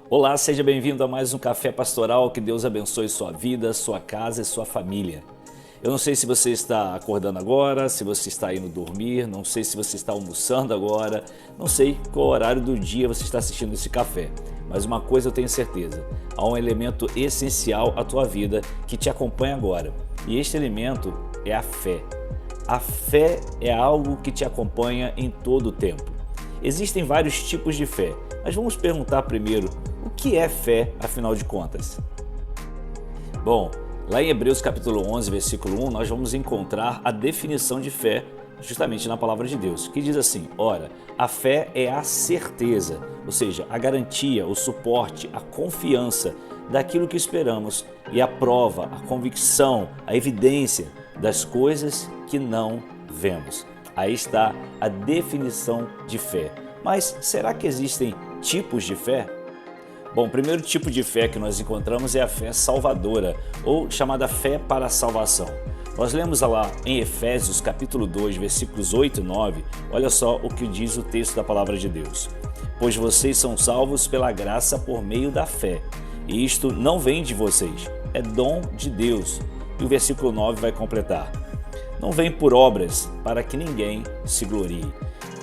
Olá, seja bem-vindo a mais um Café Pastoral. Que Deus abençoe sua vida, sua casa e sua família. Eu não sei se você está acordando agora, se você está indo dormir, não sei se você está almoçando agora, não sei qual horário do dia você está assistindo esse café, mas uma coisa eu tenho certeza, há um elemento essencial à tua vida que te acompanha agora, e este elemento é a fé. A fé é algo que te acompanha em todo o tempo. Existem vários tipos de fé, mas vamos perguntar primeiro, o que é fé, afinal de contas? Bom, lá em Hebreus capítulo 11, versículo 1, nós vamos encontrar a definição de fé justamente na palavra de Deus, que diz assim: ora, a fé é a certeza, ou seja, a garantia, o suporte, a confiança daquilo que esperamos e a prova, a convicção, a evidência das coisas que não vemos. Aí está a definição de fé. Mas será que existem tipos de fé? Bom, o primeiro tipo de fé que nós encontramos é a fé salvadora, ou chamada fé para a salvação. Nós lemos lá em Efésios capítulo 2, versículos 8 e 9, olha só o que diz o texto da palavra de Deus. Pois vocês são salvos pela graça por meio da fé, e isto não vem de vocês, é dom de Deus. E o versículo 9 vai completar: não vem por obras, para que ninguém se glorie.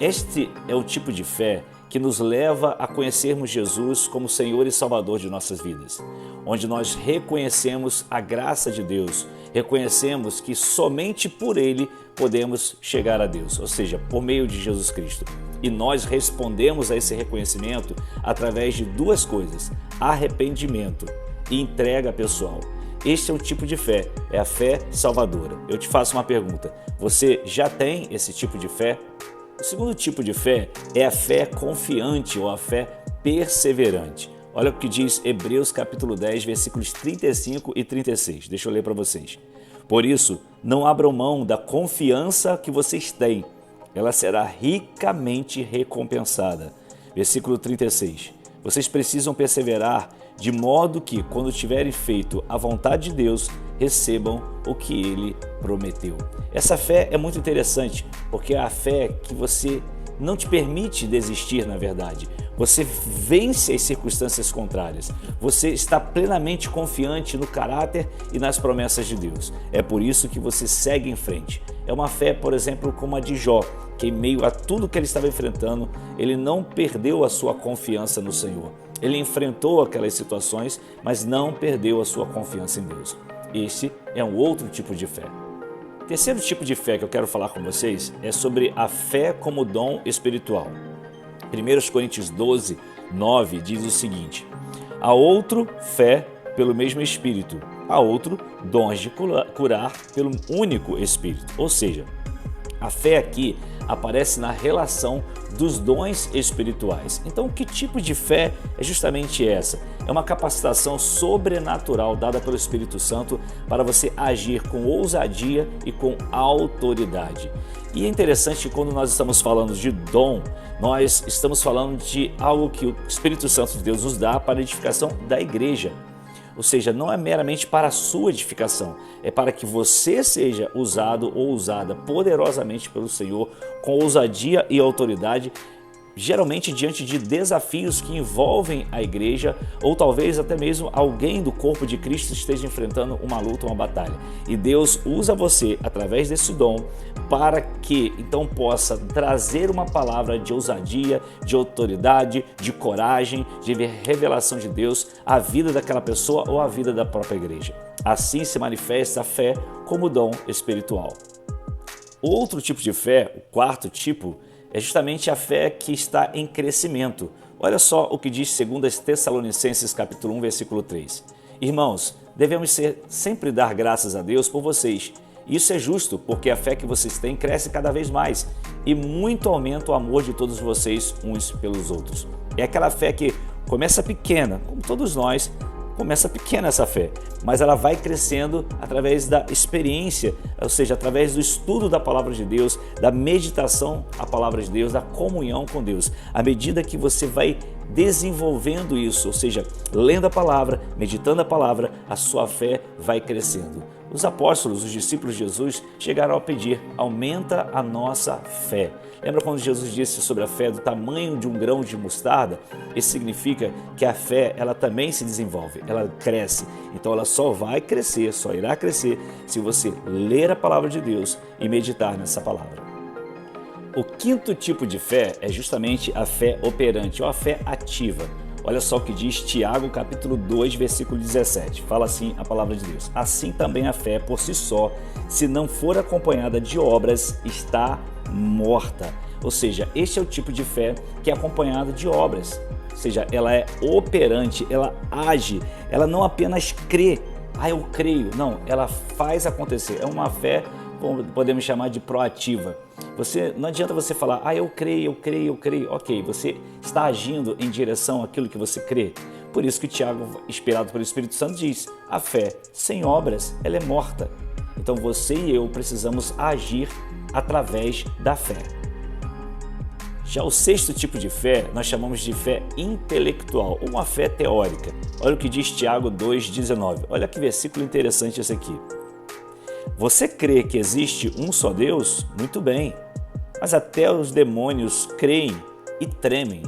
Este é o tipo de fé que nos leva a conhecermos Jesus como Senhor e Salvador de nossas vidas, onde nós reconhecemos a graça de Deus, reconhecemos que somente por Ele podemos chegar a Deus, ou seja, por meio de Jesus Cristo. E nós respondemos a esse reconhecimento através de duas coisas: arrependimento e entrega pessoal. Este é o tipo de fé, é a fé salvadora. Eu te faço uma pergunta: você já tem esse tipo de fé? O segundo tipo de fé é a fé confiante ou a fé perseverante. Olha o que diz Hebreus capítulo 10, versículos 35 e 36. Deixa eu ler para vocês. Por isso, não abram mão da confiança que vocês têm. Ela será ricamente recompensada. Versículo 36. Vocês precisam perseverar de modo que, quando tiverem feito a vontade de Deus, recebam o que Ele prometeu. Essa fé é muito interessante, porque é a fé que você não te permite desistir, na verdade. Você vence as circunstâncias contrárias. Você está plenamente confiante no caráter e nas promessas de Deus. É por isso que você segue em frente. É uma fé, por exemplo, como a de Jó, que em meio a tudo que ele estava enfrentando, ele não perdeu a sua confiança no Senhor. Ele enfrentou aquelas situações, mas não perdeu a sua confiança em Deus. Este é um outro tipo de fé. O terceiro tipo de fé que eu quero falar com vocês é sobre a fé como dom espiritual. 1 Coríntios 12, 9 diz o seguinte: há outro fé pelo mesmo Espírito, há outro dons de curar pelo único Espírito. Ou seja, a fé aqui aparece na relação dos dons espirituais. Então, que tipo de fé é justamente essa? É uma capacitação sobrenatural dada pelo Espírito Santo para você agir com ousadia e com autoridade. E é interessante que quando nós estamos falando de dom, nós estamos falando de algo que o Espírito Santo de Deus nos dá para a edificação da igreja. Ou seja, não é meramente para a sua edificação, é para que você seja usado ou usada poderosamente pelo Senhor, com ousadia e autoridade, geralmente diante de desafios que envolvem a igreja, ou talvez até mesmo alguém do corpo de Cristo esteja enfrentando uma luta, uma batalha. E Deus usa você através desse dom para que então possa trazer uma palavra de ousadia, de autoridade, de coragem, de revelação de Deus à vida daquela pessoa ou à vida da própria igreja. Assim se manifesta a fé como dom espiritual. Outro tipo de fé, o quarto tipo, é justamente a fé que está em crescimento. Olha só o que diz 2 Tessalonicenses capítulo 1, versículo 3. Irmãos, devemos sempre dar graças a Deus por vocês. Isso é justo, porque a fé que vocês têm cresce cada vez mais e muito aumenta o amor de todos vocês uns pelos outros. É aquela fé que começa pequena, como todos nós, começa pequena essa fé, mas ela vai crescendo através da experiência, ou seja, através do estudo da palavra de Deus, da meditação à palavra de Deus, da comunhão com Deus. À medida que você vai desenvolvendo isso, ou seja, lendo a palavra, meditando a palavra, a sua fé vai crescendo. Os apóstolos, os discípulos de Jesus, chegaram a pedir: aumenta a nossa fé. Lembra quando Jesus disse sobre a fé do tamanho de um grão de mostarda? Isso significa que a fé, ela também se desenvolve, ela cresce. Então ela só vai crescer, só irá crescer se você ler a palavra de Deus e meditar nessa palavra. O quinto tipo de fé é justamente a fé operante ou a fé ativa. Olha só o que diz Tiago capítulo 2, versículo 17. Fala assim a palavra de Deus: assim também a fé por si só, se não for acompanhada de obras, está morta. Ou seja, este é o tipo de fé que é acompanhada de obras. Ou seja, ela é operante, ela age, ela não apenas crê. Eu creio. Não, ela faz acontecer. É uma fé, podemos chamar de proativa. Não adianta você falar: eu creio. Ok, você está agindo em direção àquilo que você crê. Por isso que Tiago, inspirado pelo Espírito Santo, diz: a fé sem obras, ela é morta. Então você e eu precisamos agir através da fé. Já o sexto tipo de fé, nós chamamos de fé intelectual, ou uma fé teórica. Olha o que diz Tiago 2,19. Olha que versículo interessante esse aqui. Você crê que existe um só Deus? Muito bem, mas até os demônios creem e tremem.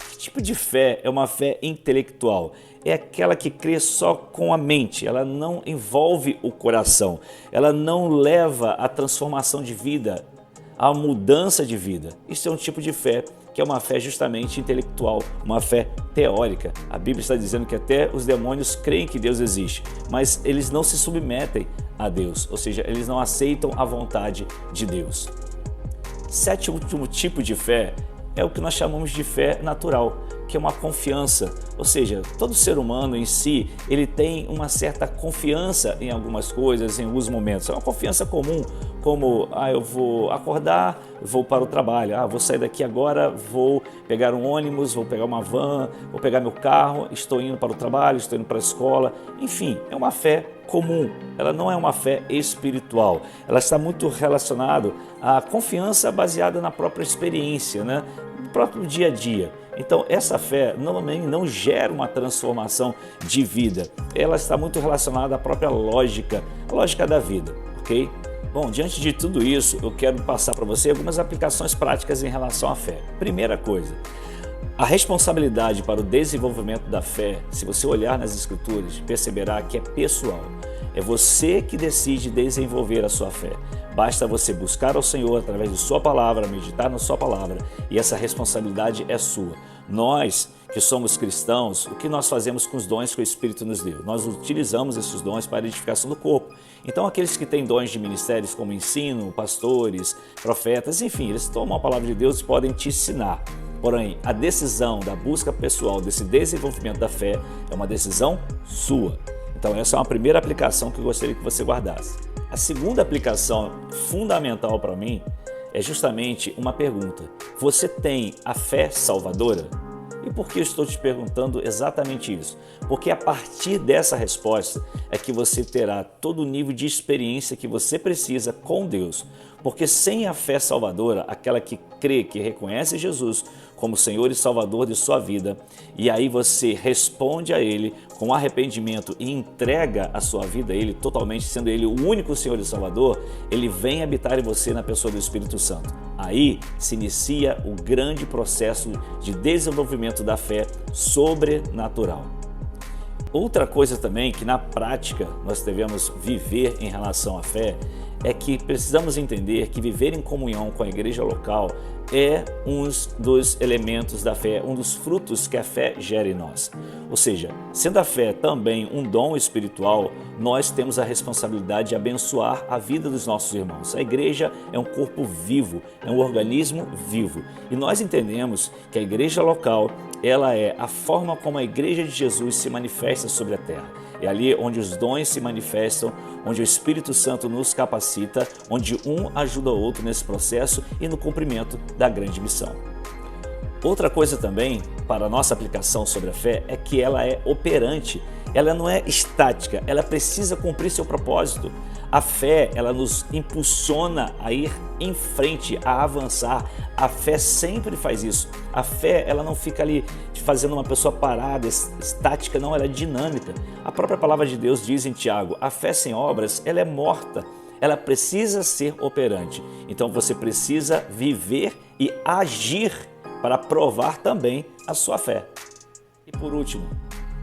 Que tipo de fé é uma fé intelectual? É aquela que crê só com a mente, ela não envolve o coração, ela não leva à transformação de vida, à mudança de vida. Isso é um tipo de fé que é uma fé justamente intelectual, uma fé teórica. A Bíblia está dizendo que até os demônios creem que Deus existe, mas eles não se submetem a Deus, ou seja, eles não aceitam a vontade de Deus. Sétimo tipo de fé é o que nós chamamos de fé natural, que é uma confiança, ou seja, todo ser humano em si, ele tem uma certa confiança em algumas coisas, em alguns momentos. É uma confiança comum, como eu vou acordar, vou para o trabalho, vou sair daqui agora, vou pegar um ônibus, vou pegar uma van, vou pegar meu carro, estou indo para o trabalho, estou indo para a escola. Enfim, é uma fé comum, ela não é uma fé espiritual, ela está muito relacionada à confiança baseada na própria experiência, no próprio dia a dia. Então essa fé não gera uma transformação de vida, ela está muito relacionada à própria lógica, a lógica da vida, ok? Bom, diante de tudo isso, eu quero passar para você algumas aplicações práticas em relação à fé. Primeira coisa, a responsabilidade para o desenvolvimento da fé, se você olhar nas Escrituras, perceberá que é pessoal. É você que decide desenvolver a sua fé. Basta você buscar ao Senhor através de sua palavra, meditar na sua palavra, e essa responsabilidade é sua. Nós que somos cristãos, o que nós fazemos com os dons que o Espírito nos deu? Nós utilizamos esses dons para a edificação do corpo. Então aqueles que têm dons de ministérios como ensino, pastores, profetas, enfim, eles tomam a palavra de Deus e podem te ensinar. Porém, a decisão da busca pessoal desse desenvolvimento da fé é uma decisão sua. Então essa é uma primeira aplicação que eu gostaria que você guardasse. A segunda aplicação fundamental para mim é justamente uma pergunta: você tem a fé salvadora? E por que eu estou te perguntando exatamente isso? Porque a partir dessa resposta é que você terá todo o nível de experiência que você precisa com Deus. Porque sem a fé salvadora, aquela que crê, que reconhece Jesus como Senhor e Salvador de sua vida, e aí você responde a Ele com arrependimento e entrega a sua vida a Ele totalmente, sendo Ele o único Senhor e Salvador, Ele vem habitar em você na pessoa do Espírito Santo. Aí se inicia o grande processo de desenvolvimento da fé sobrenatural. Outra coisa também que na prática nós devemos viver em relação à fé é que precisamos entender que viver em comunhão com a igreja local é um dos elementos da fé, um dos frutos que a fé gera em nós. Ou seja, sendo a fé também um dom espiritual, nós temos a responsabilidade de abençoar a vida dos nossos irmãos. A igreja é um corpo vivo, é um organismo vivo. E nós entendemos que a igreja local, ela é a forma como a igreja de Jesus se manifesta sobre a terra. É ali onde os dons se manifestam, onde o Espírito Santo nos capacita, onde um ajuda o outro nesse processo e no cumprimento da grande missão. Outra coisa também para a nossa aplicação sobre a fé é que ela é operante. ela não é estática, ela precisa cumprir seu propósito. A fé, ela nos impulsiona a ir em frente, a avançar. A fé sempre faz isso. A fé, ela não fica ali fazendo uma pessoa parada, estática, não, ela é dinâmica. A própria palavra de Deus diz em Tiago, a fé sem obras, ela é morta. Ela precisa ser operante. Então você precisa viver e agir para provar também a sua fé. E por último,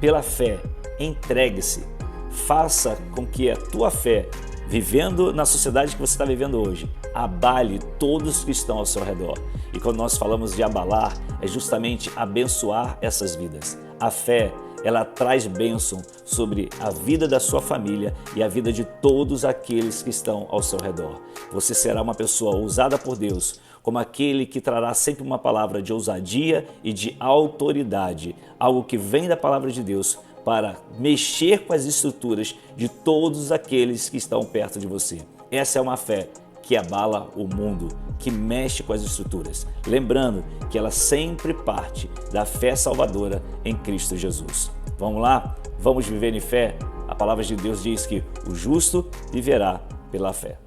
pela fé, entregue-se. Faça com que a tua fé, vivendo na sociedade que você está vivendo hoje, abale todos que estão ao seu redor. E quando nós falamos de abalar, é justamente abençoar essas vidas. A fé, ela traz bênção sobre a vida da sua família e a vida de todos aqueles que estão ao seu redor. Você será uma pessoa usada por Deus como aquele que trará sempre uma palavra de ousadia e de autoridade, algo que vem da palavra de Deus para mexer com as estruturas de todos aqueles que estão perto de você. Essa é uma fé que abala o mundo, que mexe com as estruturas. Lembrando que ela sempre parte da fé salvadora em Cristo Jesus. Vamos lá? Vamos viver em fé? A palavra de Deus diz que o justo viverá pela fé.